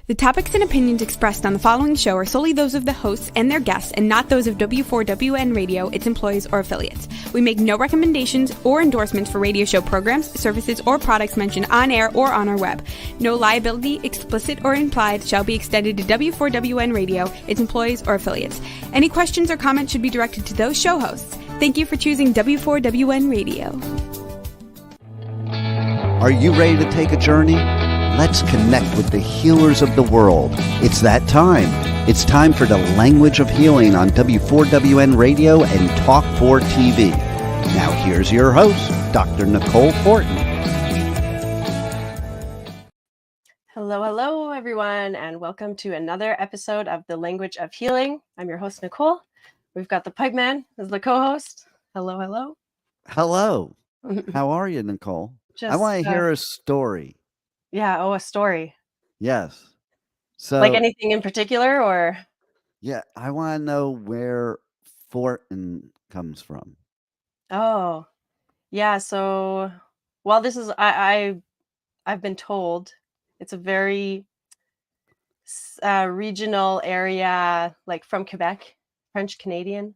The topics and opinions expressed on the following show are solely those of the hosts and their guests and not those of W4WN Radio, its employees, or affiliates. We make no recommendations or endorsements for radio show programs, services, or products mentioned on air or on our web. No liability, explicit or implied, shall be extended to W4WN Radio, its employees, or affiliates. Any questions or comments should be directed to those show hosts. Thank you for choosing W4WN Radio. Are you ready to take a journey? Let's connect with the healers of the world. It's that time. It's time for the language of healing on W4WN Radio and Talk 4 TV. Now here's your host, Dr. Nicole Fortin. Hello, everyone, and welcome to another episode of The Language of Healing. I'm your host, Nicole. We've got the Pipe Man as the co-host. Hello. Hello. How are you, Nicole? I want to hear a story. Yeah, a story. Yes. So, like anything in particular, or? Yeah, I want to know where Fortin comes from. Oh, yeah. So, well, this is I've been told it's a very regional area, like from Quebec, French Canadian.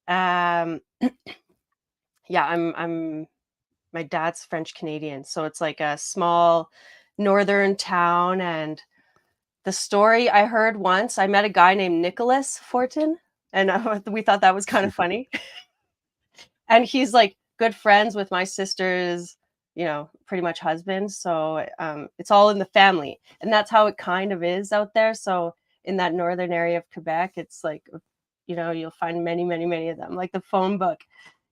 Yeah, I'm. My dad's French Canadian, so it's like a small northern town. And the story I heard once, I met a guy named Nicholas Fortin, and we thought that was kind of funny. And he's like good friends with my sister's, pretty much husband. So it's all in the family, and that's how it kind of is out there. So in that northern area of Quebec, it's like, you'll find many of them, like the phone book.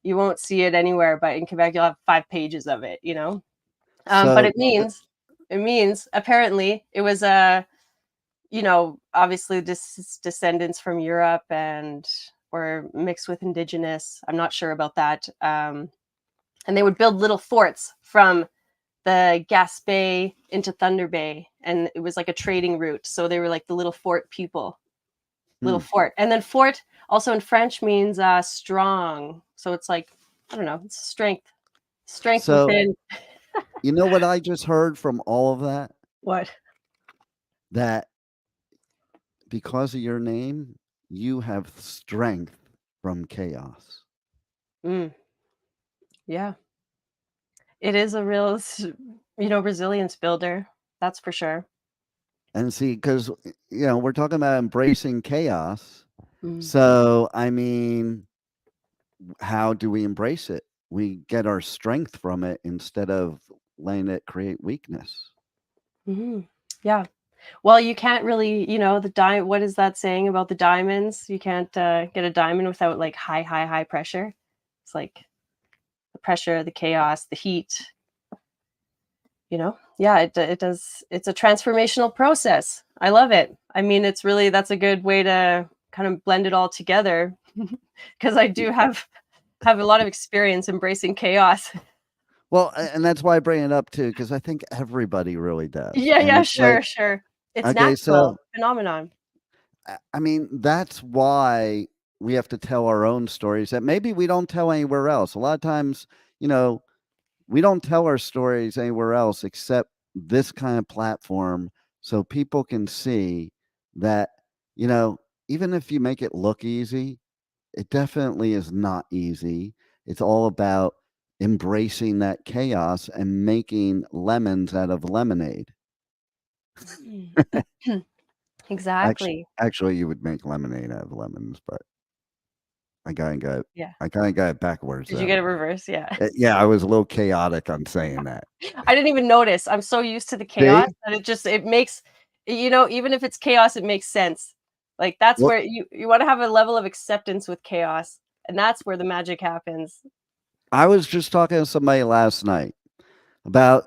You won't see it anywhere, but in Quebec, you'll have 5 pages of it, but it means apparently it was obviously descendants from Europe or mixed with indigenous. I'm not sure about that. And they would build little forts from the Gaspé into Thunder Bay. And it was like a trading route. So they were like the little fort people, little fort. And then fort also in French means strong. So it's like, I don't know, it's strength within. You know what I just heard from all of that? What? That because of your name, you have strength from chaos. Yeah. It is a real, resilience builder. That's for sure. And see, because, we're talking about embracing chaos. So, I mean, how do we embrace it? We get our strength from it instead of letting it create weakness. Yeah. Well, you can't really, what is that saying about the diamonds? You can't get a diamond without like high pressure. It's like the pressure, the chaos, the heat. Yeah, it does. It's a transformational process. I love it. I mean, that's a good way to kind of blend it all together, because I do have a lot of experience embracing chaos. Well, and that's why I bring it up too, because I think everybody really does. Yeah, sure. It's natural phenomenon. I mean, that's why we have to tell our own stories that maybe we don't tell anywhere else. A lot of times, we don't tell our stories anywhere else except this kind of platform, so people can see that, even if you make it look easy, it definitely is not easy. It's all about embracing that chaos and making lemons out of lemonade. Exactly. Actually, you would make lemonade out of lemons, but I kind of got it backwards. Did you get it reverse? Yeah. Yeah, I was a little chaotic on saying that. I didn't even notice. I'm so used to the chaos that it makes, even if it's chaos, it makes sense. Like that's where you want to have a level of acceptance with chaos, and that's where the magic happens. I was just talking to somebody last night about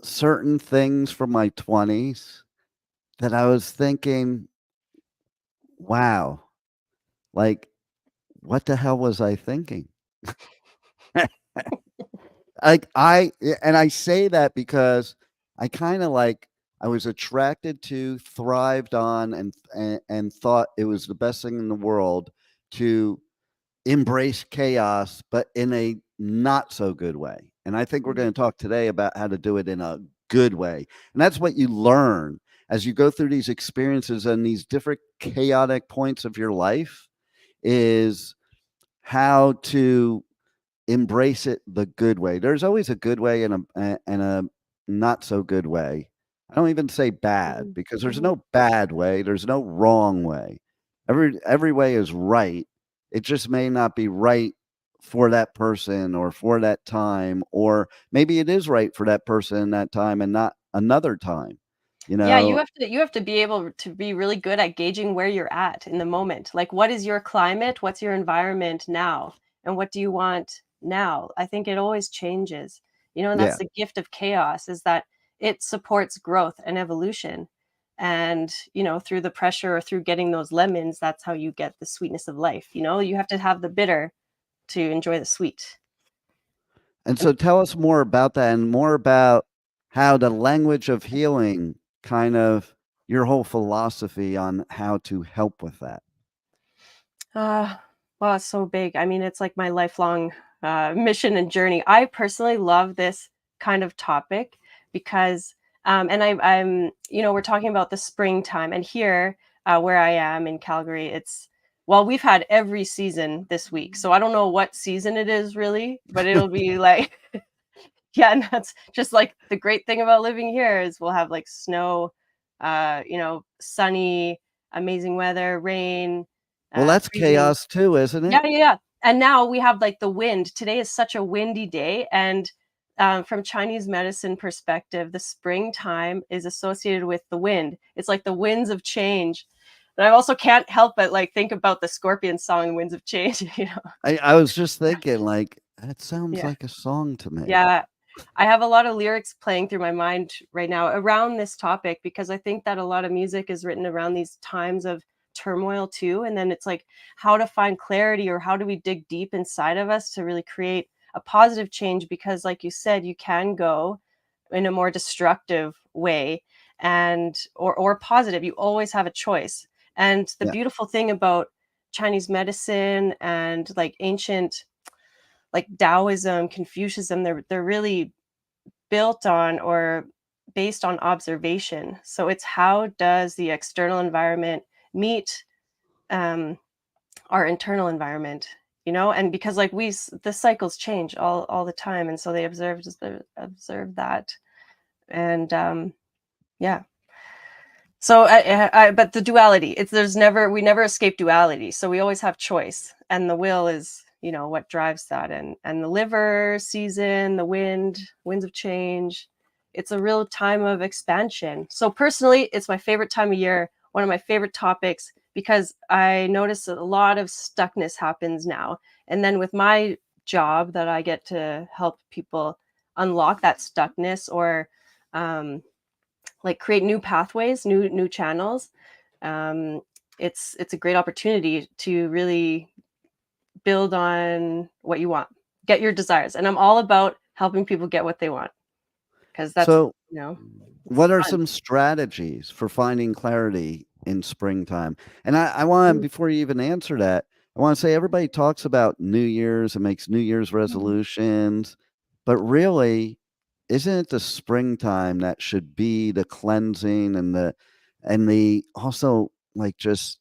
certain things from my 20s that I was thinking, wow, like, what the hell was I thinking? I say that because I kind of I was attracted to, thrived on, and thought it was the best thing in the world to embrace chaos, but in a not so good way. And I think we're going to talk today about how to do it in a good way. And that's what you learn. as you go through these experiences and these different chaotic points of your life, is how to embrace it the good way. There's always a good way and a not so good way. I don't even say bad, Mhm. because there's Mhm. no bad way, there's no wrong way. Every way is right. It just may not be right for that person or for that time, or maybe it is right for that person that time and not another time. You Yeah, know? you have to be able to be really good at gauging where you're at in the moment. Like, what is your climate? What's your environment now? And what do you want now? I think it always changes. And that's Yeah. the gift of chaos, is that it supports growth and evolution. And, through the pressure or through getting those lemons, that's how you get the sweetness of life. You have to have the bitter to enjoy the sweet. And so tell us more about that, and more about how the language of healing, kind of your whole philosophy on how to help with that. Uh, well, it's so big. I mean, it's like my lifelong mission and journey. I personally love this kind of topic because, and we're talking about the springtime, and here, where I am in Calgary, well, we've had every season this week, so I don't know what season it is really, but it'll be like, yeah, and that's just like the great thing about living here is we'll have like snow, sunny, amazing weather, rain, Well, that's freezing. chaos too, isn't Yeah, it? yeah, yeah. And now we have like the wind. Today is such a windy day. And from Chinese medicine perspective, the springtime is associated with the wind. It's like the winds of change. And I also can't help but like think about the Scorpion song, Winds of Change, I was just thinking, like, that sounds Yeah. like a song to me. Yeah. I have a lot of lyrics playing through my mind right now around this topic because I think that a lot of music is written around these times of turmoil too. And then it's like how to find clarity, or how do we dig deep inside of us to really create a positive change? Because, like you said, you can go in a more destructive way, and or positive. You always have a choice. And the Yeah. beautiful thing about Chinese medicine and like ancient, like Taoism, Confucianism, they're really built on or based on observation. So it's how does the external environment meet um, our internal environment, and because like the cycles change all the time, and so they observed that, and yeah. So, but the duality, we never escape duality. So we always have choice, and the will is, what drives that, and the liver season, the winds of change. It's a real time of expansion. So personally, it's my favorite time of year, one of my favorite topics, because I notice that a lot of stuckness happens now. And then with my job, that I get to help people unlock that stuckness, or um, like create new pathways, new channels. Um, it's a great opportunity to really build on what you want, get your desires, and I'm all about helping people get what they want because that's So, it's what are fun. some strategies for finding clarity in springtime? And I want, Mm, before you even answer that, I want to say everybody talks about New Year's and makes New Year's mm, resolutions, but really, isn't it the springtime that should be the cleansing and the also, like, just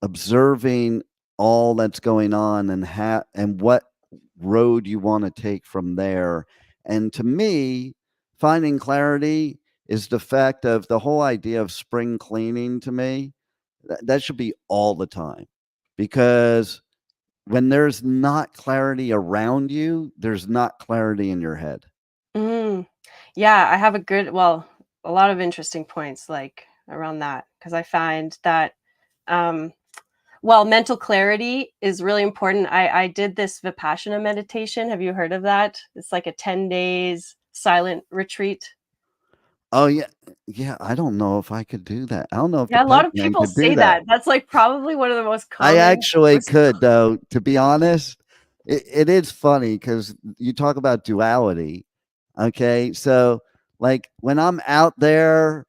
observing all that's going on, and what road you want to take from there. And to me, finding clarity is the fact of the whole idea of spring cleaning. To me, that should be all the time, because when there's not clarity around you, there's not clarity in your head. mm. Yeah, I have a lot of interesting points like around that because I find that um, mental clarity is really important. I did this Vipassana meditation. Have you heard of that? It's like a 10 days silent retreat. Oh yeah, yeah. I don't know if I could do that. I don't know if the Yeah, a pet lot of man people could do say that. that. That's like probably one of the most I common actually sources. could, though, to be honest. It is funny because you talk about duality, okay? So, like, when I'm out there,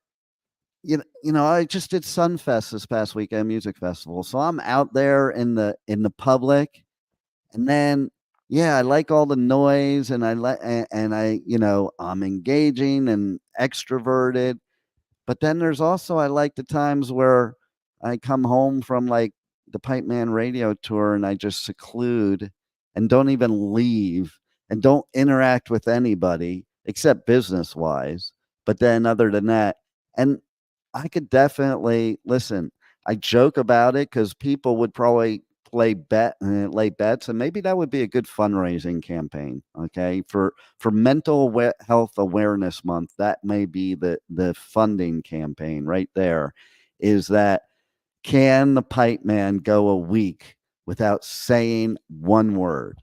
I just did Sunfest this past weekend, music festival, so I'm out there in the public, and then, yeah, I like all the noise, and I like, and I'm engaging and extroverted, But then there's also, I like the times where I come home from like the Pipe Man radio tour and I just seclude and don't even leave and don't interact with anybody except business wise. But then other than that, and I could definitely listen. I joke about it because people would probably lay bets, and maybe that would be a good fundraising campaign. Okay, for health awareness month, that may be the funding campaign right there. Is that, can the pipe man go a week without saying one word?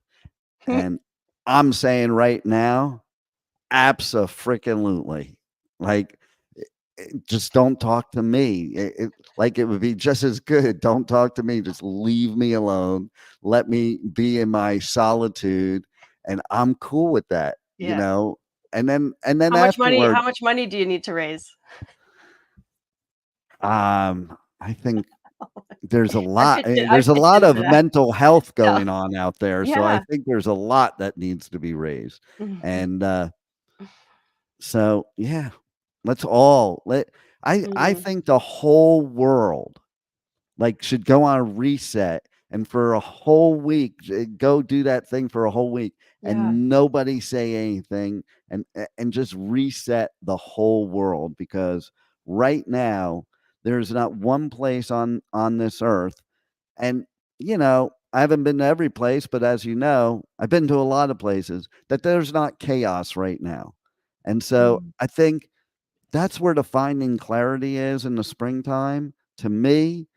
And I'm saying right now, abso-freaking-lutely. Like, just don't talk to me. Like, it would be just as good. Don't talk to me. Just leave me alone. Let me be in my solitude, and I'm cool with that. Yeah. And then How afterward, much money do you need to raise? I think there's a I lot. pitched it I There's a pitched lot in of for that. mental health Yeah. going on out there, so I Yeah. think there's a lot that needs to be raised. Mhm. And so yeah, let's all I Mm. think the whole world like should go on a reset and for a whole week go do that thing for a whole week Yeah. and nobody say anything and just reset the whole world, because right now there's not one place on this earth. And I haven't been to every place, but as you know, I've been to a lot of places that there's not chaos right now. And so Mm. I think that's where the finding clarity is in the springtime to me,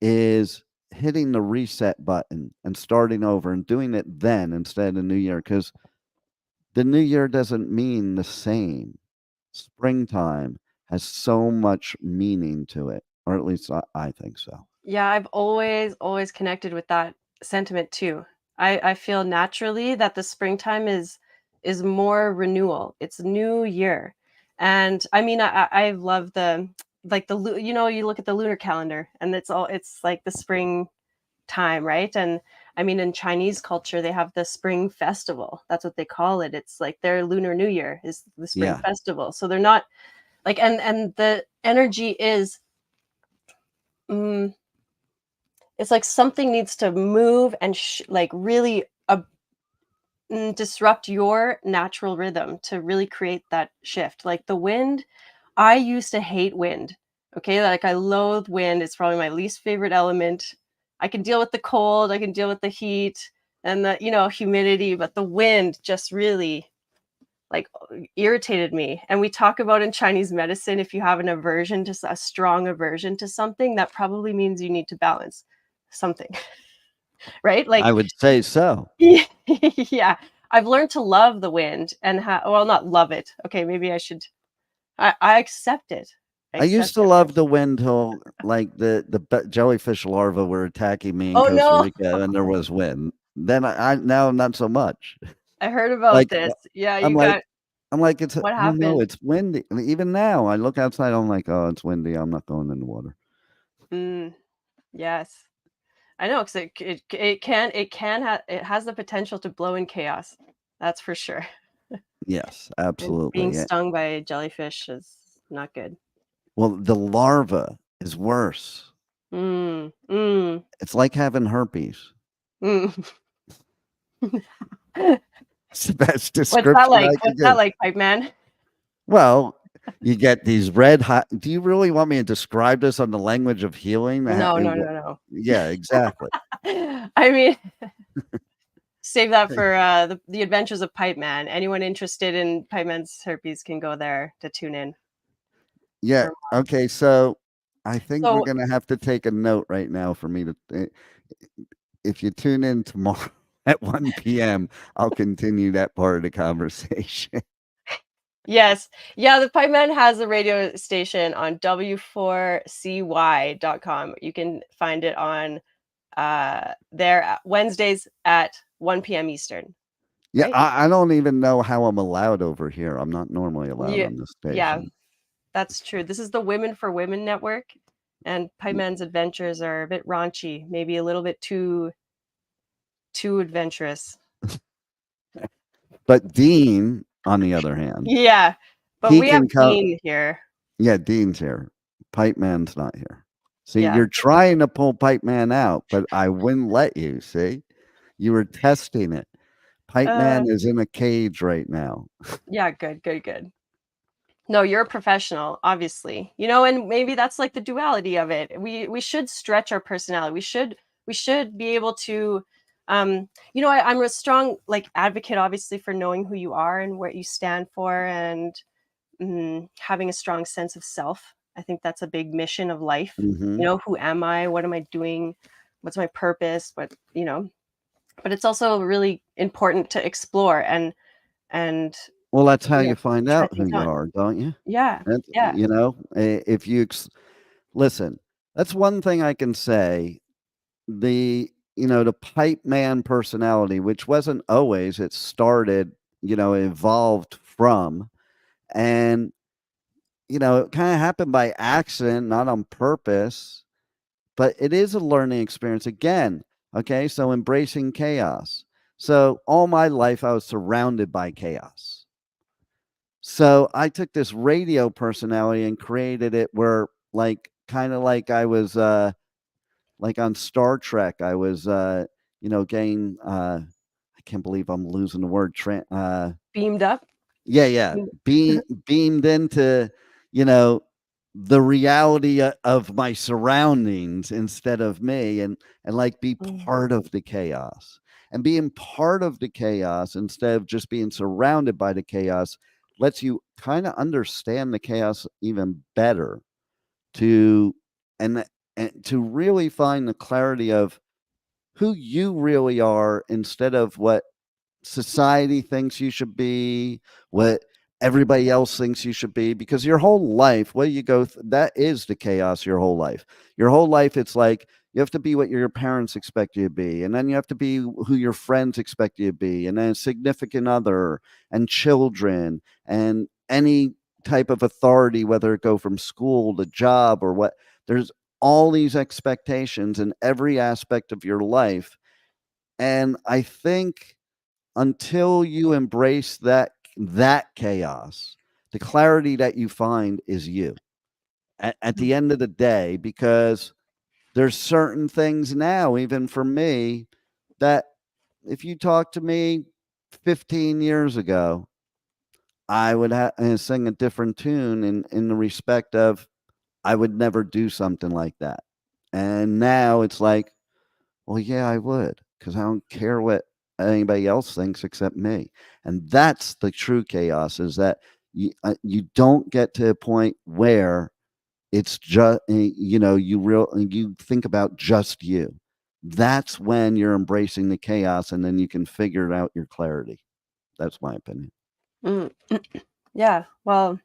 is hitting the reset button and starting over and doing it then instead of New Year, because the New Year doesn't mean the same. Springtime has so much meaning to it, or at least I think so. Yeah, I've always connected with that sentiment too. I feel naturally that the springtime is more renewal. It's new year. And I mean I love the like you look at the lunar calendar and it's like the spring time, right? And I mean in Chinese culture they have the spring festival. That's what they call it. It's like their lunar new year is the spring Yeah, festival. So they're not like and the energy is mm, it's like something needs to move and like really disrupt your natural rhythm to really create that shift. Like the wind, I used to hate wind. Okay, like I loathe wind. It's probably my least favorite element. I can deal with the cold, I can deal with the heat and the humidity, but the wind just really like irritated me. And we talk about in Chinese medicine, if you have an aversion to a strong aversion to something, that probably means you need to balance something. Right? Like, I would say so. yeah, I've learned to love the wind and well, not love it. Okay, maybe I should. I accept it. I I used accept to it. love the wind till like the jellyfish larvae were attacking me in Oh Costa no, Rica and there was wind. Then I now not so much. I heard about Like this. Yeah, I'm you like got I'm like, it's what oh no, happened? it's windy. And even now, I look outside, I'm like, oh, it's windy. I'm not going in the water. Mm, yes, I know because it has the potential to blow in chaos. That's for sure. Yes, And being absolutely. Yeah. stung by a jellyfish is not good. Well, the larva is worse. Mm, mm, It's like having herpes. mm. It's the best What's that description like? I could What's that give. like, pipe man? Well, you get these red hot. Do you really want me to describe this on the language of healing? No, no, no, no. Yeah, exactly. I mean, save that for the Adventures of Pipe Man. Anyone interested in Pipe Man's herpes can go there to tune in. Yeah. For Okay. So I think we're so gonna have to take a note right now for me to. If you tune in tomorrow at 1 p.m., I'll continue that part of the conversation. yes, yeah, the Pipe Man has a radio station on w4cy.com. You can find it on there Wednesdays at 1 p.m. Eastern. Yeah, Right? I don't even know how I'm allowed over here. I'm not normally allowed Yeah, on this yeah, station. that's true. This is the Women for Women network, and Pipe Man's adventures are a bit raunchy, maybe a little bit too adventurous. But Dean, on the other hand, Yeah, but he we have can come. Dean here. Yeah, Dean's here. Pipe Man's not here. See, Yeah. you're trying to pull Pipe Man out, but I wouldn't let you. See, you were testing it. Pipe Man is in a cage right now. Yeah, good. No, you're a professional, obviously. And maybe that's like the duality of it. We should stretch our personality. We should be able to I'm a strong like advocate obviously for knowing who you are and what you stand for, and having a strong sense of self. I think that's a big mission of life. Hmm. Who am I? What am I doing? What's my purpose? But it's also really important to explore and Well, that's how you find try out who things you on. are, don't you? Yeah. That's, Yeah. if you listen, that's one thing I can say. The Pipe Man personality, which wasn't always, it started, evolved from, and it kind of happened by accident, not on purpose, but it is a learning experience again. Okay, so embracing chaos. So all my life I was surrounded by chaos. So I took this radio personality and created it where, like, kind of like I was like on Star Trek, I was getting I can't believe I'm losing the word Beamed up. yeah, yeah. Beamed Beamed into, you know, the reality of my surroundings instead of me, and like be Mm, part of the chaos. And being part of the chaos instead of just being surrounded by the chaos lets you kind of understand the chaos even better to and and to really find the clarity of who you really are instead of what society thinks you should be, what everybody else thinks you should be, because your whole life, what you that is the chaos your whole life. Your whole life, it's like you have to be what your parents expect you to be, and then you have to be who your friends expect you to be, and then a significant other, and children, and any type of authority, whether it go from school to job or what. There's all these expectations in every aspect of your life. And I think until you embrace that chaos, the clarity that you find is you at mm, the end of the day, because there's certain things now, even for me, that if you talk to me 15 years ago, I would sing a different tune in the respect of I would never do something like that. And now it's like, well, yeah, I would, because I don't care what anybody else thinks except me. And that's the true chaos, is that you don't get to a point where it's just, you think about just you. That's when you're embracing the chaos, and then you can figure out your clarity. That's my opinion. mm. Yeah. Well,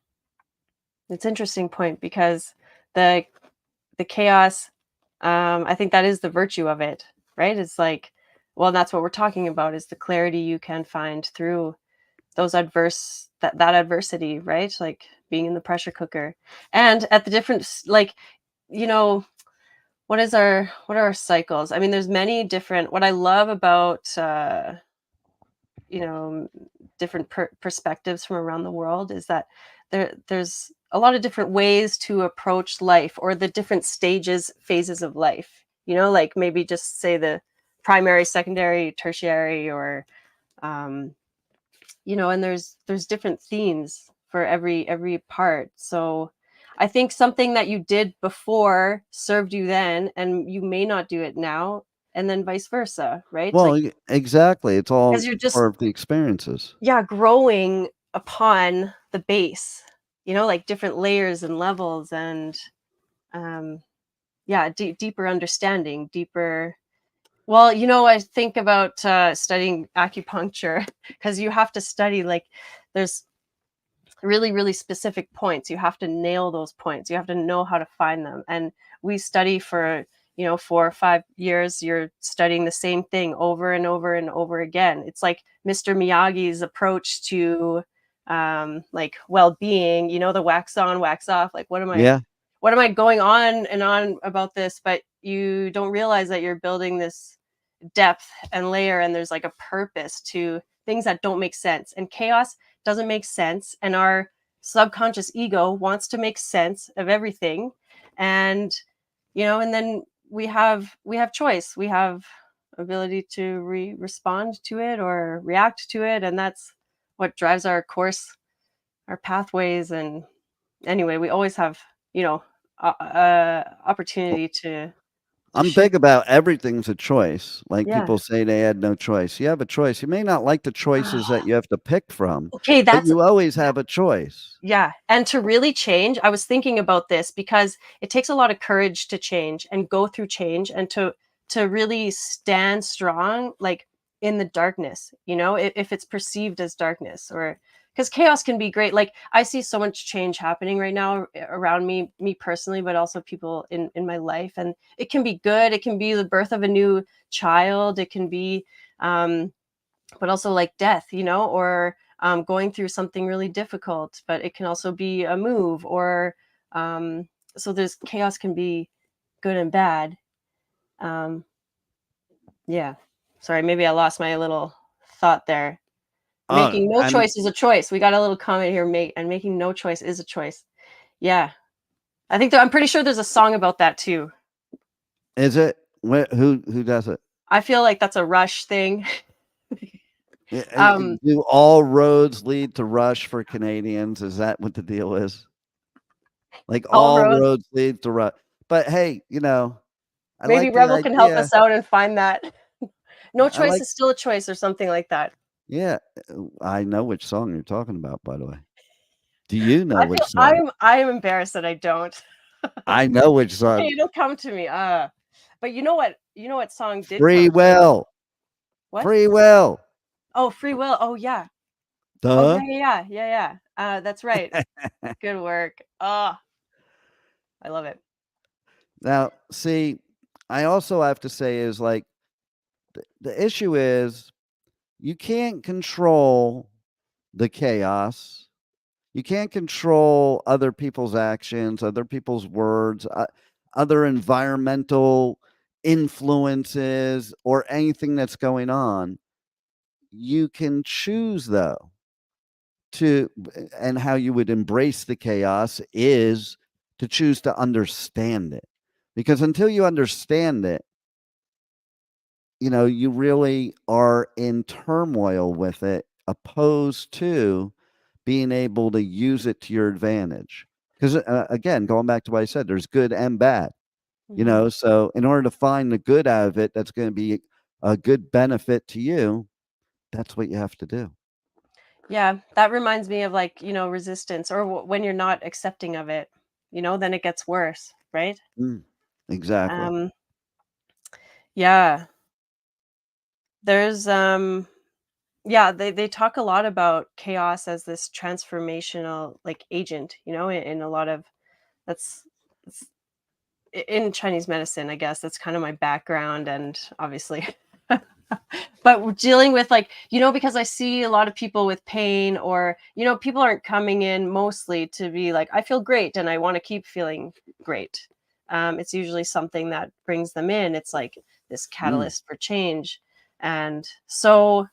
it's an interesting point because the the chaos, I think that is the virtue of it, right? It's like, well, that's what we're talking about is the clarity you can find through those that adversity, right? Like being in the pressure cooker. And at the different like, you know, what are our cycles? I mean, there's many different what I love about you know different perspectives from around the world is that there's a lot of different ways to approach life or the different phases of life, like maybe just say the primary, secondary, tertiary, or um and there's different themes for every part. So I think something that you did before served you then and you may not do it now, and then vice versa, right? Well, Like, exactly. It's because all you're just, part of the experiences. yeah, growing upon the base, like different layers and levels, and um yeah, deeper understanding, deeper. Well, I think about studying acupuncture because you have to study, like, there's really, really specific points. You have to nail those points. You have to know how to find them. And we study for, 4 or 5 years. You're studying the same thing over and over and over again. It's like Mr. Miyagi's approach to like well-being, the wax on, wax off. Like, Yeah. what am I going on and on about this? But you don't realize that you're building this depth and layer, and there's like a purpose to things that don't make sense. And chaos doesn't make sense, and our subconscious ego wants to make sense of everything. And, and then we have choice. We have ability to respond to it or react to it. And that's what drives our course, our pathways. And anyway, we always have, opportunity to I'm shift. big about everything's a choice. Like Yeah. people say they had no choice. You have a choice. You may not like the choices that you have to pick from, Okay, but that's you always have a choice. yeah. And to really change, I was thinking about this because it takes a lot of courage to change and go through change and to really stand strong, like in the darkness, if it's perceived as darkness, or because chaos can be great. Like I see so much change happening right now around me personally, but also people in my life. And it can be good. It can be the birth of a new child. It can be but also like death, or going through something really difficult. But it can also be a move, or so there's chaos can be good and bad. Um, yeah. Sorry, maybe I lost my little thought there. Making no I'm choice is a choice. We got a little comment here, making no choice is a choice. Yeah. I think I'm pretty sure there's a song about that too. Is it? Who does it? I feel like that's a Rush thing. um, Do all roads lead to Rush for Canadians? Is that what the deal is? Like all all roads. roads lead to Rush. But hey, I Maybe like the Rebel can help idea. us out and find that. No I choice like, is still a choice, or something like that. yeah, I know which song you're talking about, by the way. Do you know I which feel song? I'm embarrassed that I don't. I know which Okay, song. it'll come to me. But you know what? You know what song did come Free to me? Will. What? Free Will. Oh, Free Will. Oh yeah. Oh Duh. yeah. That's right. Good work. Oh, I love it. Now, see, I also have to say is like the issue is you can't control the chaos. You can't control other people's actions, other people's words, other environmental influences, or anything that's going on. You can choose, though, and how you would embrace the chaos is to choose to understand it. Because until you understand it, you really are in turmoil with it, opposed to being able to use it to your advantage. Because again, going back to what I said, there's good and bad. Mhm. So in order to find the good out of it, that's going to be a good benefit to you. That's what you have to do. Yeah, that reminds me of like, resistance, or when you're not accepting of it, then it gets worse, right? Mm, exactly. Um, yeah. There's yeah, they talk a lot about chaos as this transformational like agent, in a lot of that's in Chinese medicine, I guess. That's kind of my background, and obviously but we're dealing with like, because I see a lot of people with pain, or people aren't coming in mostly to be like, I feel great and I want to keep feeling great. It's usually something that brings them in. It's like this Mm. catalyst for change. And so,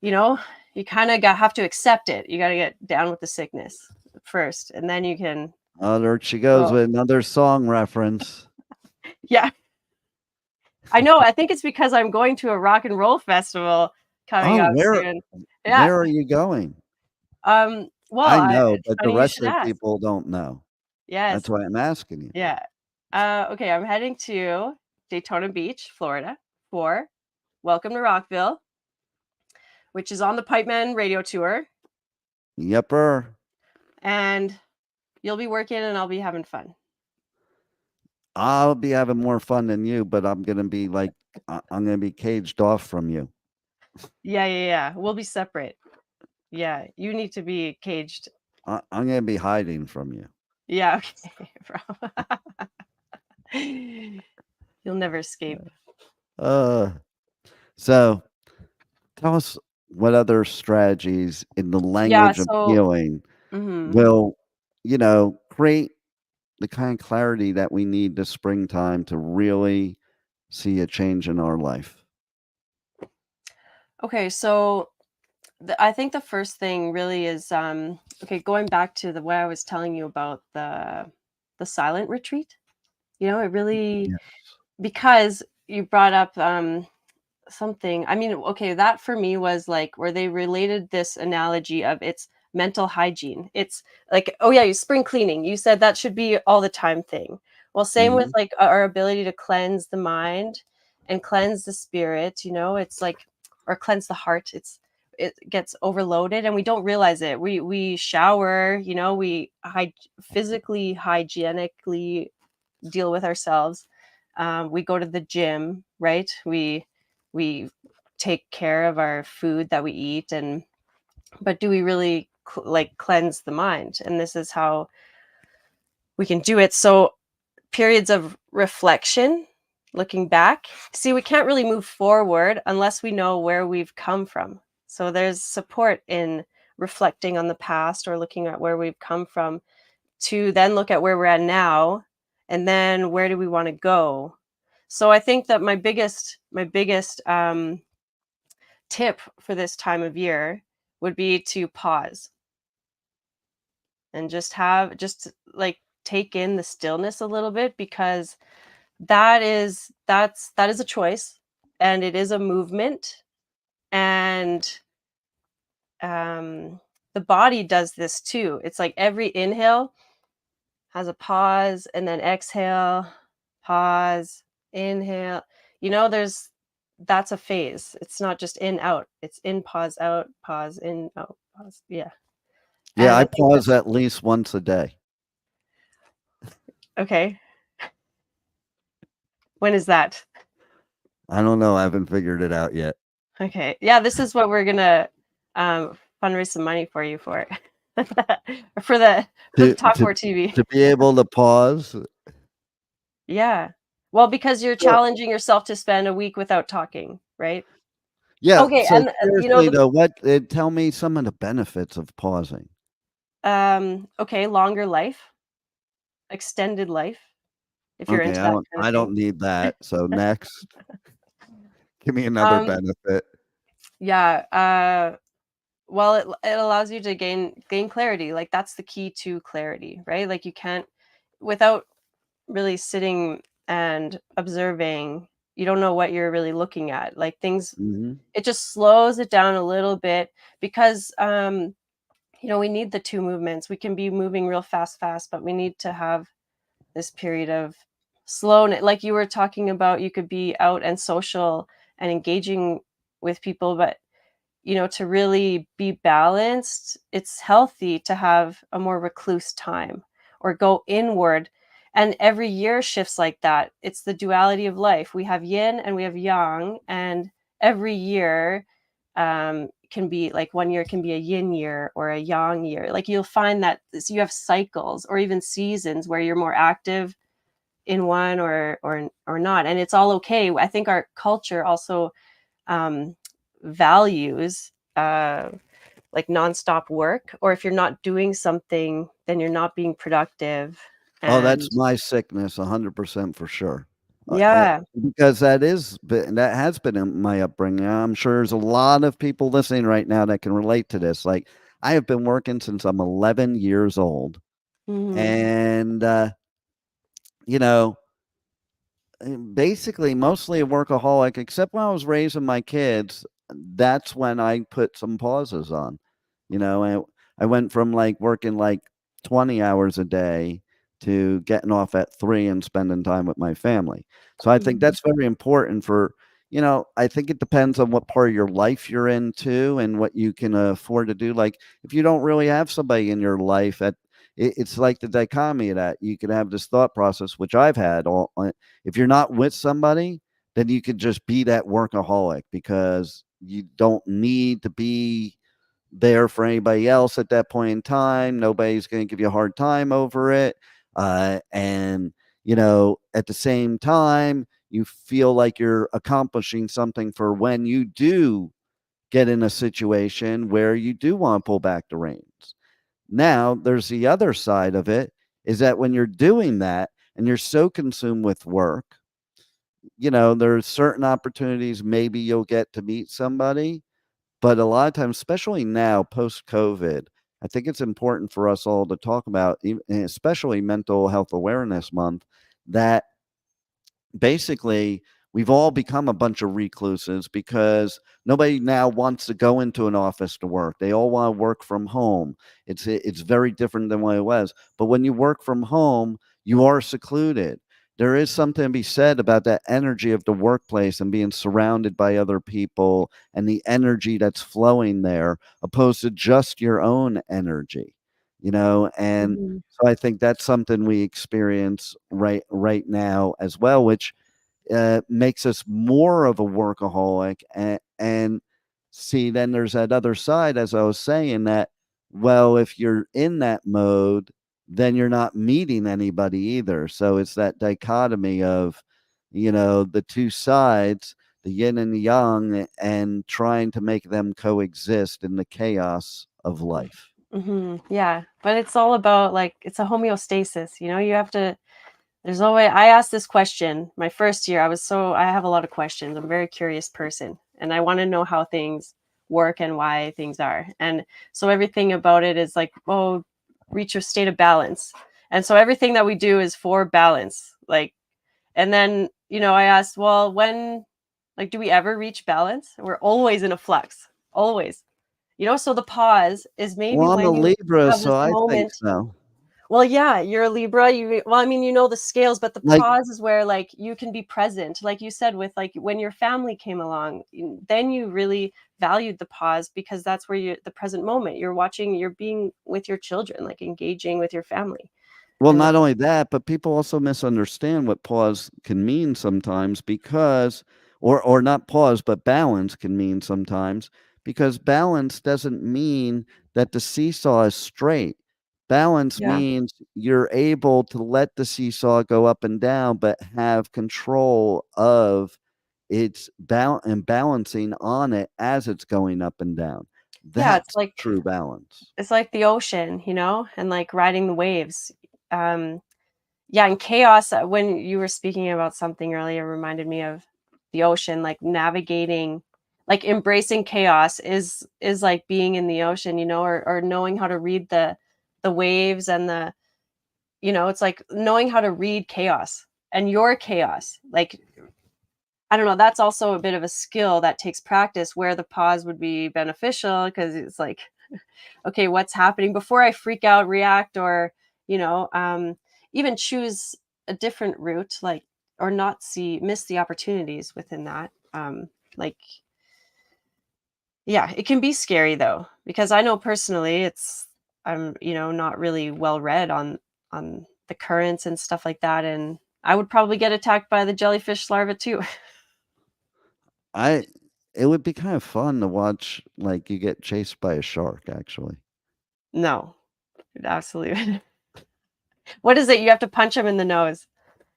you know you kind of have to accept it. You got to get down with the sickness first, and then you can Oh, there she goes grow. with another song reference. Yeah, I know. I think it's because I'm going to a rock and roll festival coming Oh, up where soon. Yeah. where are you going? Well, I know, it's but the funny you rest should of the ask. people don't know. Yes. That's why I'm asking you. Yeah. Okay, I'm heading to Daytona Beach, Florida for Welcome to Rockville, which is on the Pipeman radio tour. Yepper. And you'll be working and I'll be having fun. I'll be having more fun than you, but I'm gonna be like I'm gonna be caged off from you. Yeah. We'll be separate. Yeah, you need to be caged. I'm gonna be hiding from you. Yeah, okay. You'll never escape. Uh, so tell us what other strategies in the Yeah, language of so healing mhm. will, create the kind of clarity that we need this springtime to really see a change in our life. Okay, so I think the first thing really is okay, going back to the way I was telling you about the silent retreat. You know, it really, Yeah. because you brought up something. I mean, okay, that for me was like where they related this analogy of it's mental hygiene. It's like, oh yeah, you spring cleaning. You said that should be all the time thing. Well, same with Mhm. like our ability to cleanse the mind and cleanse the spirit, it's like, or cleanse the heart. It gets overloaded and we don't realize it. We shower, we physically hygienically deal with ourselves. We go to the gym, right? We take care of our food that we eat, and but do we really like cleanse the mind? And this is how we can do it. So periods of reflection, looking back. See, we can't really move forward unless we know where we've come from. So there's support in reflecting on the past or looking at where we've come from to then look at where we're at now, and then where do we want to go. So I think that my biggest tip for this time of year would be to pause and just like take in the stillness a little bit, because that is a choice, and it is a movement, and um the body does this too. It's like every inhale has a pause, and then exhale, pause, inhale. There's That's a phase. It's not just in, out. It's in, pause, in, out, pause. Yeah. Yeah, And I I think that, pause at least once a day. okay. When is that? I don't know, I haven't figured it out yet. Okay. Yeah, this is what we're gonna fundraise some money for you for. for the for the To Talk to More TV. to be able to pause. Yeah. Well, because you're So challenging yourself to spend a week without talking, right? yeah, Okay, so and seriously though, tell me some of the benefits of pausing. okay, longer life, extended life, if you're Okay, into that kind of I thing. don't need that, so next, give me another Um, benefit. yeah, well, it allows you to gain clarity. Like that's the key to clarity, right? Like you can't, without really sitting and observing, you don't know what you're really looking at. Like things, Mhm. it just slows it down a little bit, because we need the two movements. We can be moving real fast, but we need to have this period of slowness. Like you were talking about, you could be out and social and engaging with people, but to really be balanced, it's healthy to have a more recluse time or go inward. And every year shifts like that. It's the duality of life. We have yin and we have yang, and every year can be like, one year can be a yin year or a yang year. Like you'll find that you have cycles or even seasons where you're more active in one or not, and it's all okay. I think our culture also um, values like nonstop work, or if you're not doing something, then you're not being productive. Oh, that's And my sickness 100% for sure. yeah. Because that has been in my upbringing. I'm sure there's a lot of people listening right now that can relate to this. Like, I have been working since I'm 11 years old, Hmm. and, you know, basically mostly a workaholic, except when I was raising my kids. That's when I put some pauses on. I went from like working like 20 hours a day to getting off at 3 and spending time with my family. So I think Hmm. that's very important I think it depends on what part of your life you're in too and what you can afford to do. Like if you don't really have somebody in your life it's like the dichotomy of that. You can have this thought process, which I've had if you're not with somebody, then you could just be that workaholic because you don't need to be there for anybody else at that point in time. Nobody's going to give you a hard time over it. At the same time, you feel like you're accomplishing something for when you do get in a situation where you do want to pull back the reins. Now, there's the other side of it is that when you're doing that and you're so consumed with work, there's certain opportunities maybe you'll get to meet somebody, But a lot of times, especially now, post-COVID, I think it's important for us all to talk about, especially Mental Health Awareness Month, that basically we've all become a bunch of recluses because nobody now wants to go into an office to work. They all want to work from home. It's very different than what it was. But when you work from home, you are secluded. There is something to be said about that energy of the workplace and being surrounded by other people and the energy that's flowing there, opposed to just your own energy, and Mhm. so I think that's something we experience right now as well, which makes us more of a workaholic. And see, then there's that other side, as I was saying, that, well, if you're in that mode, then you're not meeting anybody either. So it's that dichotomy of, the two sides, the yin and the yang, and trying to make them coexist in the chaos of life. Yeah, but it's all about like it's a homeostasis. You have to. There's always. I asked this question my first year. I have a lot of questions. I'm a very curious person, and I want to know how things work and why things are. And so everything about it is like, oh, reach your state of balance. And so everything that we do is for balance. Like, and then I asked, well, like, do we ever reach balance? We're always in a flux, always. So the pause is maybe Well, I'm a when you Libra, have so this I think moment. so. Well, yeah, you're a Libra. Well, I mean, the scales, but the Like, pause is where like you can be present. Like you said, with like when your family came along, then you really valued the pause because that's where the present moment. You're being with your children, like engaging with your family. well, And not only that, but people also misunderstand what pause can mean sometimes, because or not pause, but balance can mean sometimes, because balance doesn't mean that the seesaw is straight. Balance yeah, means you're able to let the seesaw go up and down, but have control of its and balancing on it as it's going up and down. yeah, That's true balance. it's like the ocean, and like riding the waves. Um, Yeah, and chaos, when you were speaking about something earlier, reminded me of the ocean, like navigating, like embracing chaos is like being in the ocean, or knowing how to read the waves and it's like knowing how to read chaos and your chaos. Like, I don't know, that's also a bit of a skill that takes practice where the pause would be beneficial because it's like, okay, what's happening before I freak out, react, or, you know, um, even choose a different route, like, or not miss the opportunities within that. Like, yeah, it can be scary though, because I know personally I'm, not really well read on the currents and stuff like that. And I would probably get attacked by the jellyfish larva too. I It would be kind of fun to watch, like, you get chased by a shark, actually. No, absolutely. What is it? You have to punch him in the nose.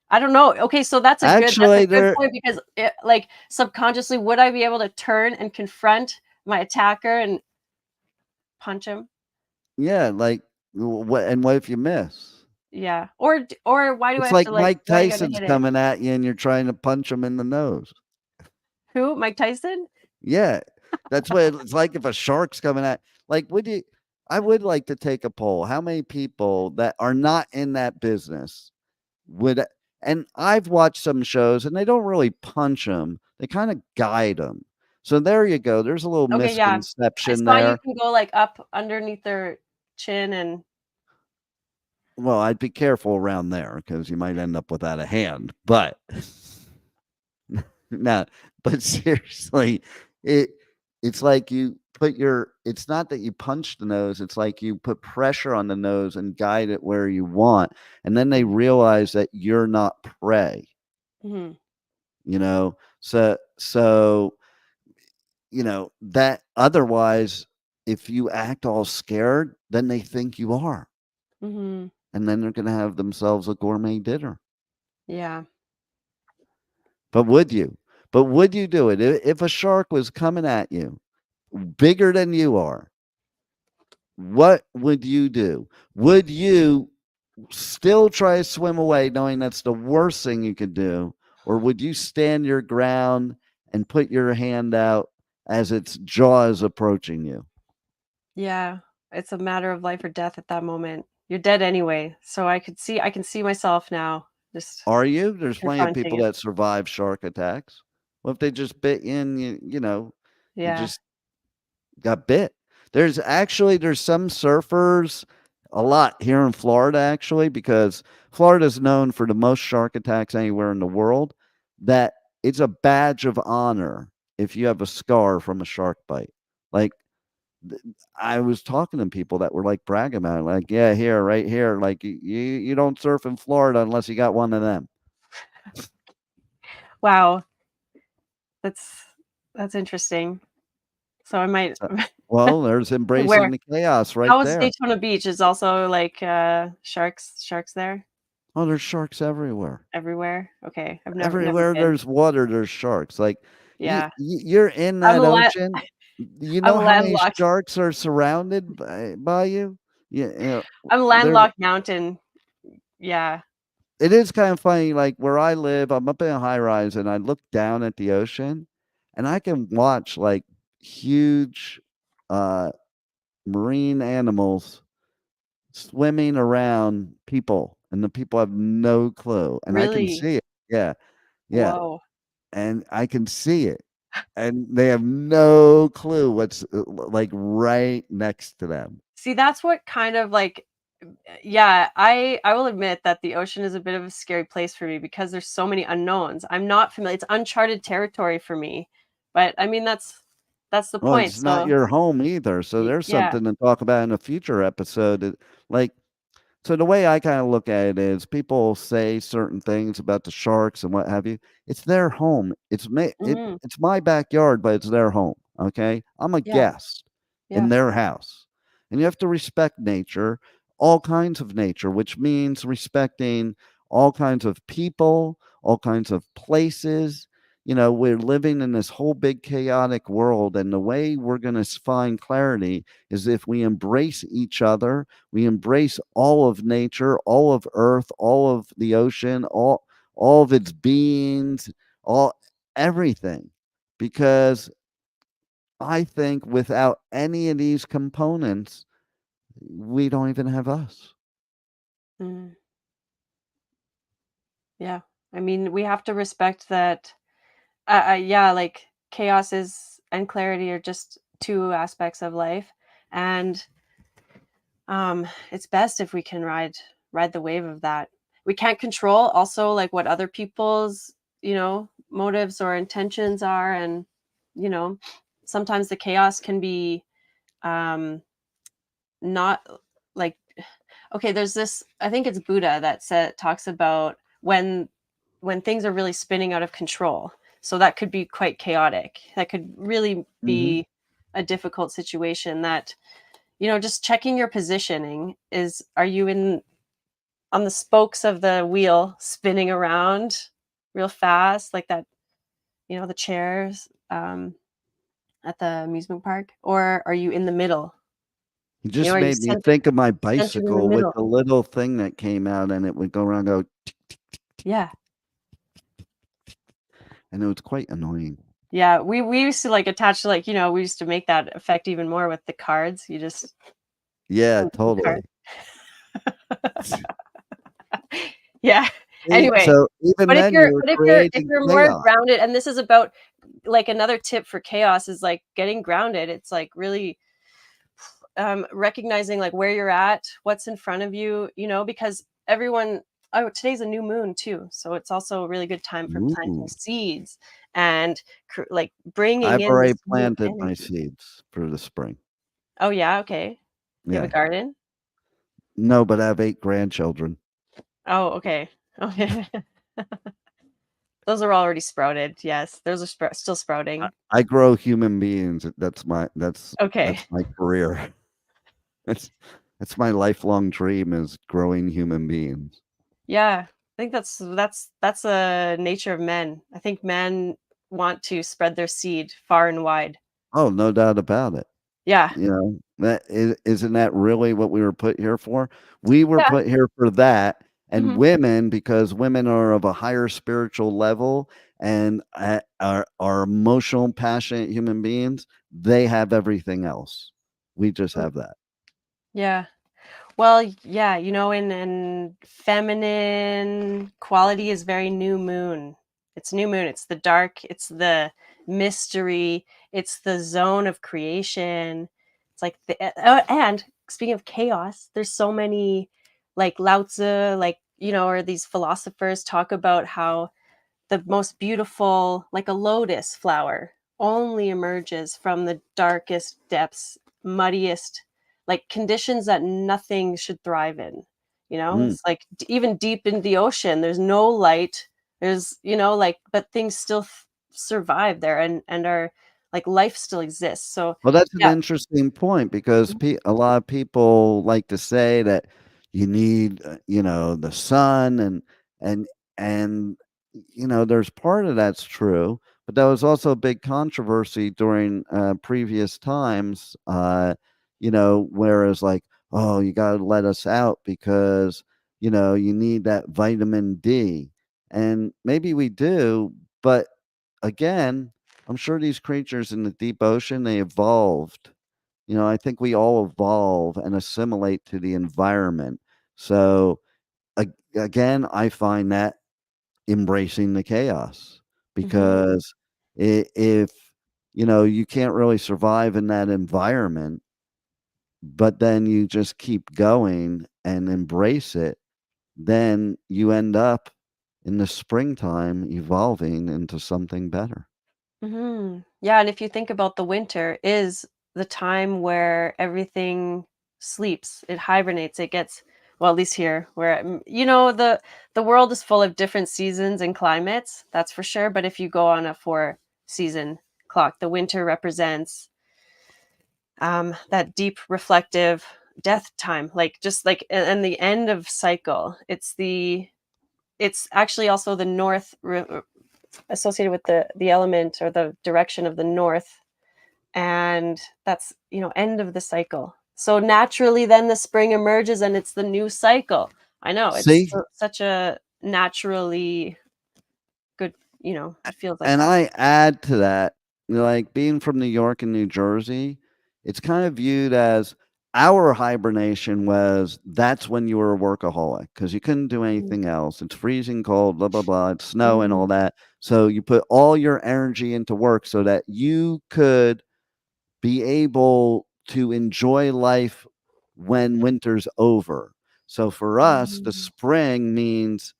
I don't know. Okay, so that's a Actually, good there point because like subconsciously, would I be able to turn and confront my attacker and punch him? yeah, like, what if you miss? Yeah. Or why do I It's have like to like Mike why do you gotta Tyson's hit it? coming at you and you're trying to punch him in the nose. Who? Mike Tyson? Yeah, that's what it's like if a shark's coming at, like, would you I would like to take a poll. How many people that are not in that business would, and I've watched some shows and they don't really punch them, they kinda guide them. So there you go, there's a little Okay, yeah. I misconception saw you there. can go like up underneath their chin and Well, I'd be careful around there because you might end up without a hand, but no, but seriously, it it's like you put your it's not that you punch the nose, it's like you put pressure on the nose and guide it where you want, and then they realize that you're not prey, Mhm. you know? So, that otherwise, if you act all scared, then they think you are, Mhm. and then they're gonna have themselves a gourmet dinner. Yeah. But would you? But would you do it? If a shark was coming at you, bigger than you are, what would you do? Would you still try to swim away knowing that's the worst thing you could do? Or would you stand your ground and put your hand out as its jaw is approaching you. Yeah. It's a matter of life or death at that moment. You're dead anyway. So I can see myself now just Are you? There's plenty of confronting people it. that survive shark attacks. What if they just bit you and you Yeah. just got bit? There's some surfers, a lot here in Florida actually, because Florida is known for the most shark attacks anywhere in the world, that it's a badge of honor if you have a scar from a shark bite. Like I was talking to people that were like bragging about it, like, yeah, here, right here, like you don't surf in Florida unless you got one of them. Wow. That's that's interesting. So I might So, well, there's where embracing the chaos right how is there. Daytona Beach? Is also like sharks there Oh, there's sharks everywhere. everywhere? Okay. I've never Everywhere been. there's water, there's sharks. Like Yeah. you're in I'm that a land ocean. You I'm know how many landlocked. sharks are surrounded by you? Yeah, I'm there. landlocked mountain. Yeah. It is kind of funny. Like where I live, I'm up in a high rise, and I look down at the ocean, and I can watch like huge uh, marine animals swimming around people, and the people have no clue, and I can Really? see it. Yeah, yeah, Whoa. and I can see it, and they have no clue what's like right next to them. See, that's what kind of like yeah, I will admit that the ocean is a bit of a scary place for me because there's so many unknowns. I'm not familiar. It's uncharted territory for me. But I mean that's the Well, point. it's not So your home either, so there's yeah. something to talk about in a future episode. Like, so the way I kind of look at it is people say certain things about the sharks and what have you. It's their home. Mhm. It's my backyard, but it's their home. Okay. I'm a Yeah. guest in Yeah. their house. And you have to respect nature, all kinds of nature, which means respecting all kinds of people, all kinds of places. We're living in this whole big chaotic world. And the way we're going to find clarity is if we embrace each other, we embrace all of nature, all of earth, all of the ocean, all of its beings, all everything. Because I think without any of these components, we don't even have us. Mm, yeah. I mean, we have to respect that yeah, like chaos is and clarity are just two aspects of life. And it's best if we can ride the wave of that. We can't control also like what other people's motives or intentions are, and you know sometimes the chaos can be um not like okay, there's this, I think it's Buddha that talks about when things are really spinning out of control. So that could be quite chaotic, that could really Mhm. be a difficult situation. That just checking your positioning, is are you in on the spokes of the wheel spinning around real fast like that, the chairs at the amusement park, or are you in the middle? It just Are you made me think of my centered in the bicycle with middle? the little thing that came out, and it would go around, go, Yeah. and it was quite annoying. Yeah, we used to like attach like, we used to make that effect even more with the cards. You just Yeah, punch the card. totally. Yeah. See, Anyway, so even but if then you you're were but if creating you're more chaos. grounded, and this is about like another tip for chaos is like getting grounded. It's like really recognizing like where you're at, what's in front of you, because everyone, oh, today's a new moon too. So it's also a really good time for planting Ooh. seeds and like bringing I've in already this new planted my energy. seeds for the spring. Oh yeah, okay. You have a Yeah. garden? No, but I have 8 grandchildren. Oh, okay. Okay. Those are already sprouted. Yes, those are still sprouting. I grow human beings. Okay. That's my career. That's that's my lifelong dream is growing human beings. Yeah. I think that's a nature of men. I think men want to spread their seed far and wide. Oh, no doubt about it. Yeah. That isn't that really what we were put here for? We were Yeah. put here for that, and Mhm. women, because women are of a higher spiritual level and are are emotional, passionate human beings. They have everything else. We just have that. Yeah. Well, yeah, in feminine quality is very new moon. It's new moon. It's the dark. It's the mystery. It's the zone of creation. It's like and speaking of chaos, there's so many like Lao Tzu, or these philosophers talk about how the most beautiful, like a lotus flower, only emerges from the darkest depths, muddiest, like conditions that nothing should thrive in. Mm. It's like even deep in the ocean, there's no light. There's, but things still survive there and are like life still exists. So, Well, that's an yeah. interesting point because a lot of people like to say that you need, the sun and and there's part of that's true, but that was also a big controversy during previous times. Whereas like, oh, you got to let us out because you need that vitamin D, and maybe we do, but again, I'm sure these creatures in the deep ocean, they evolved. I think we all evolve and assimilate to the environment. So again, I find that embracing the chaos Mhm. because if you can't really survive in that environment, but then you just keep going and embrace it, then you end up in the springtime evolving into something better. Yeah, and if you think about the winter is the time where everything sleeps, it hibernates, it gets well, at least here where the world is full of different seasons and climates, that's for sure, but if you go on a 4 season clock, the winter represents that deep reflective death time, like just like and the end of cycle. It's actually also the associated with the element or the direction of the north, and that's end of the cycle. So naturally then the spring emerges and it's the new cycle. I know it's See? such a naturally good, it feels like And that. I add to that, like being from New York and New Jersey, it's kind of viewed as our hibernation was that's when you were a workaholic because you couldn't do Mhm. anything else. It's freezing cold, blah, blah, blah. It's snow and all Mhm. that. So you put all your energy into work so that you could be able to enjoy life when winter's over. So for us, the Mhm. spring means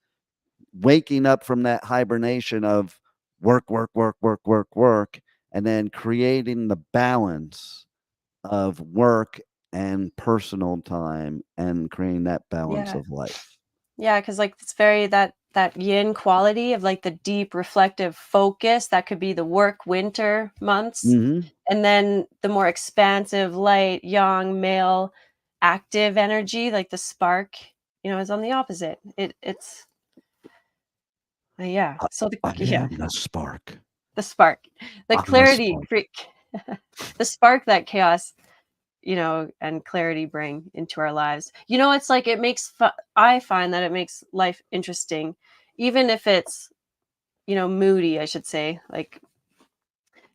waking up from that hibernation of work, work, work, work, work, work, and then creating the balance of work and personal time and creating that balance Yeah. of life. Yeah, because like it's very that yin quality of like the deep reflective focus that could be the work winter months, Mhm. and then the more expansive, light, young, male, active energy, like the spark, is on the opposite. It's yeah. I So I yeah, am the spark. the spark, the I'm the clarity, spark. the spark that chaos and clarity bring into our lives. It's like it makes I find that it makes life interesting, even if it's, moody, I should say, like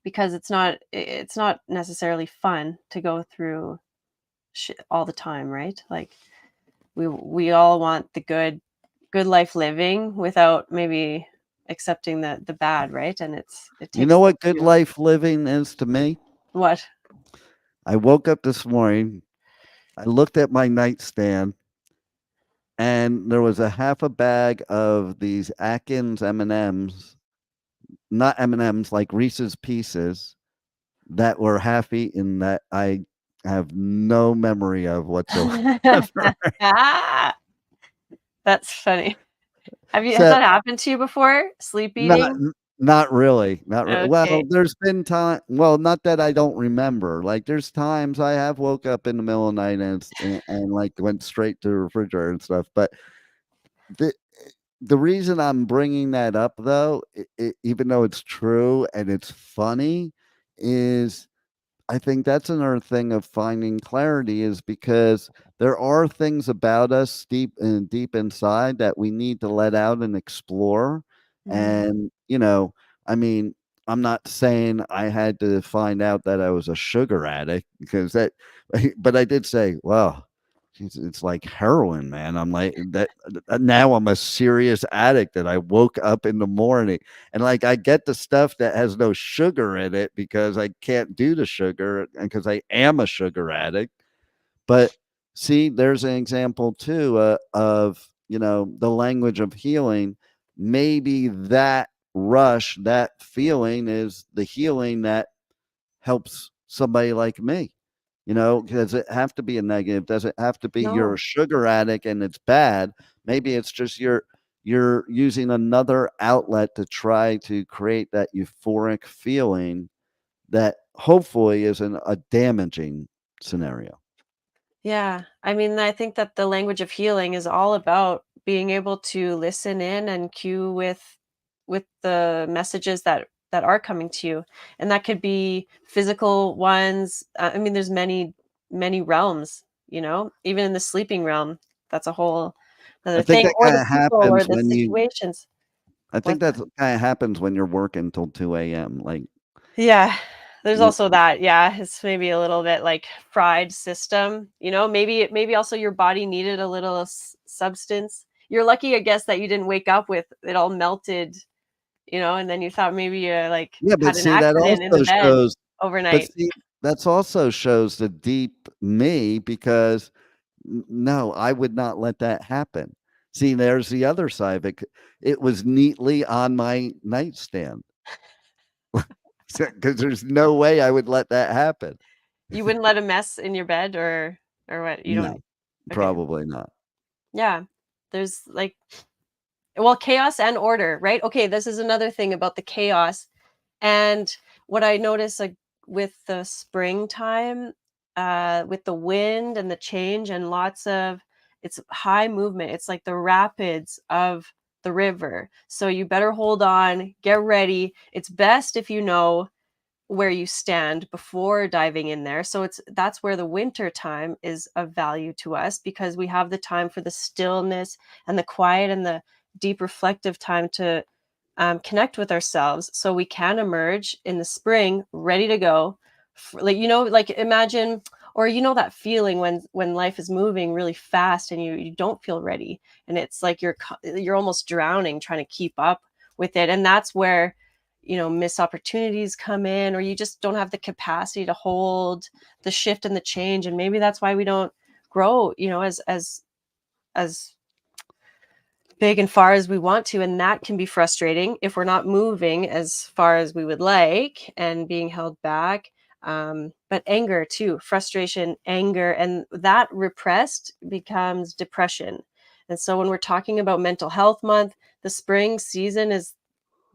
because it's not necessarily fun to go through shit all the time, right? Like we all want the good life living without maybe accepting the bad, right? And it You takes know the what good two. life living is to me? What? I woke up this morning, I looked at my nightstand, and there was a half a bag of these Atkins M&Ms, not M&Ms, like Reese's Pieces that were half eaten that I have no memory of whatsoever. Ah, that's funny. Has So, that happened to you before? Sleep not eating? not really, not rea well, Okay. there's been time well, not that I don't remember, like, there's times I have woke up in the middle of the night and, like, went straight to the refrigerator and stuff, but the the reason I'm bringing that up, though, even though it's true and it's funny, is I think that's another thing of finding clarity is because there are things about us deep inside that we need to let out and explore. Mhm. And, I mean, I'm not saying I had to find out that I was a sugar addict because that, but I did say, well, it's like heroin, man. I'm like that now. I'm a serious addict, and I woke up in the morning and like I get the stuff that has no sugar in it because I can't do the sugar and because I am a sugar addict. But see, there's an example too of the language of healing. Maybe that rush, that feeling is the healing that helps somebody like me. Does it have to be a negative? Does it have to be you're a No. sugar addict and it's bad? Maybe it's just you're using another outlet to try to create that euphoric feeling that hopefully isn't a damaging scenario. Yeah. I mean, I think that the language of healing is all about being able to listen in and cue with the messages that are coming to you. And that could be physical ones. I mean, there's many realms, even in the sleeping realm. That's a whole I another think thing, that or the kinda people or happens the when you situations. I think What's that that? kinda happens when you're working till 2 AM, like, Yeah. There's you also that, yeah, it's maybe a little bit like fried system, maybe also your body needed a little substance. You're lucky, I guess, that you didn't wake up with it all melted, and then you thought maybe you like yeah, but had an see, that accident in the also bed shows but overnight. see, that's also shows the deep me because no, I would not let that happen. See, there's the other side of it. It was neatly on my nightstand. Because there's no way I would let that happen. You wouldn't let a mess in your bed or what? You don't. No, Okay. probably not. Yeah. There's like, well, chaos and order, right? Okay, this is another thing about the chaos. And what I notice, like, with the springtime, with the wind and the change and lots of it's high movement. It's like the rapids of the river. So you better hold on, get ready. It's best if you know where you stand before diving in there. So that's where the winter time is of value to us because we have the time for the stillness and the quiet and the deep reflective time to connect with ourselves so we can emerge in the spring ready to go. Like imagine, or that feeling when life is moving really fast and you don't feel ready, and it's like you're almost drowning trying to keep up with it. And that's where missed opportunities come in, or you just don't have the capacity to hold the shift and the change. And maybe that's why we don't grow as big and far as we want to, and that can be frustrating if we're not moving as far as we would like and being held back. But anger too, frustration, anger, and that repressed becomes depression. And so when we're talking about mental health month, the spring season is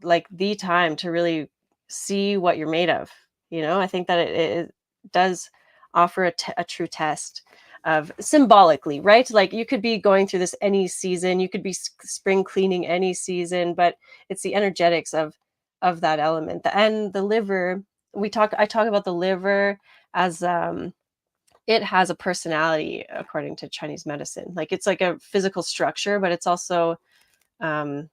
like the time to really see what you're made of. I think that it does offer a true test of symbolically, right? Like you could be going through this any season, you could be spring cleaning any season, but it's the energetics of that element. And the liver, I talk about the liver as it has a personality according to Chinese medicine. Like it's like a physical structure, but it's also um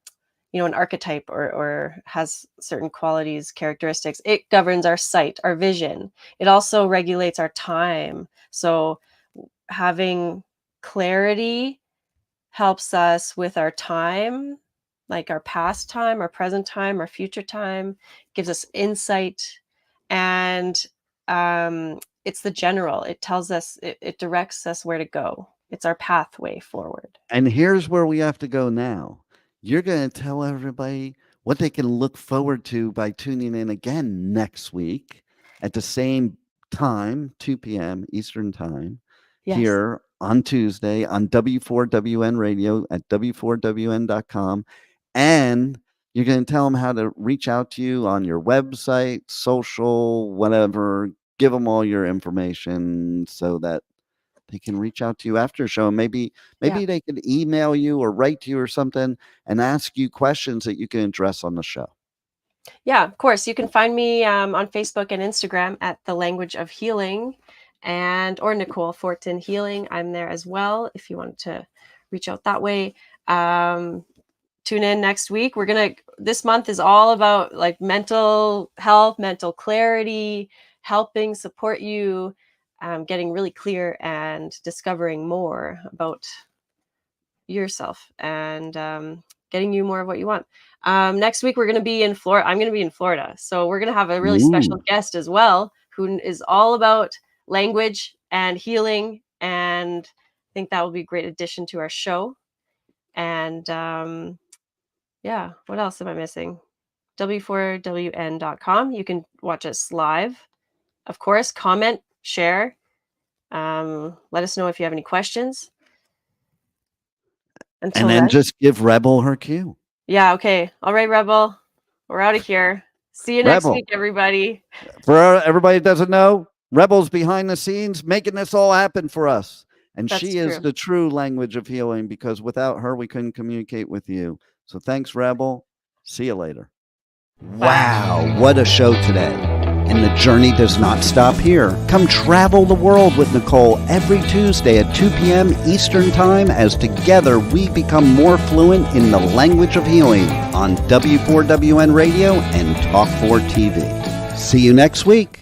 an archetype, or has certain qualities, characteristics. It governs our sight, our vision. It also regulates our time. So having clarity helps us with our time, like our past time, our present time, our future time, gives us insight. And it's the general. It tells us, it directs us where to go. It's our pathway forward. And here's where we have to go now. You're gonna tell everybody what they can look forward to by tuning in again next week at the same time, 2 p.m. Eastern Time, Yes. here on Tuesday on W4WN Radio at W4WN.com. And you're gonna tell them how to reach out to you on your website, social, whatever. Give them all your information so that they can reach out to you after a show. Yeah. Maybe they could email you or write to you or something and ask you questions that you can address on the show. Yeah, of course. You can find me on Facebook and Instagram at The Language of Healing, or Nicole Fortin Healing. I'm there as well if you want to reach out that way. Um, tune in next week. This month is all about like mental health, mental clarity, helping support you, getting really clear and discovering more about yourself and getting you more of what you want. Next week, we're going to be in Florida. I'm going to be in Florida. So we're going to have a really special guest as well, who is all about language and healing. And I think that will be a great addition to our show. And yeah, what else am I missing? w4wn.com. You can watch us live. Of course, comment, share. Let us know if you have any questions. And then just give Rebel her cue. Yeah, okay. All right, Rebel. We're out of here. See you next Rebel. week, everybody. For everybody that doesn't know, Rebel's behind the scenes making this all happen for us. And That's she is true. the true language of healing, because without her, we couldn't communicate with you. So thanks, Rebel. See you later. Wow, what a show today. And the journey does not stop here. Come travel the world with Nicole every Tuesday at 2 p.m. Eastern Time, as together we become more fluent in the language of healing on W4WN Radio and Talk4 TV. See you next week.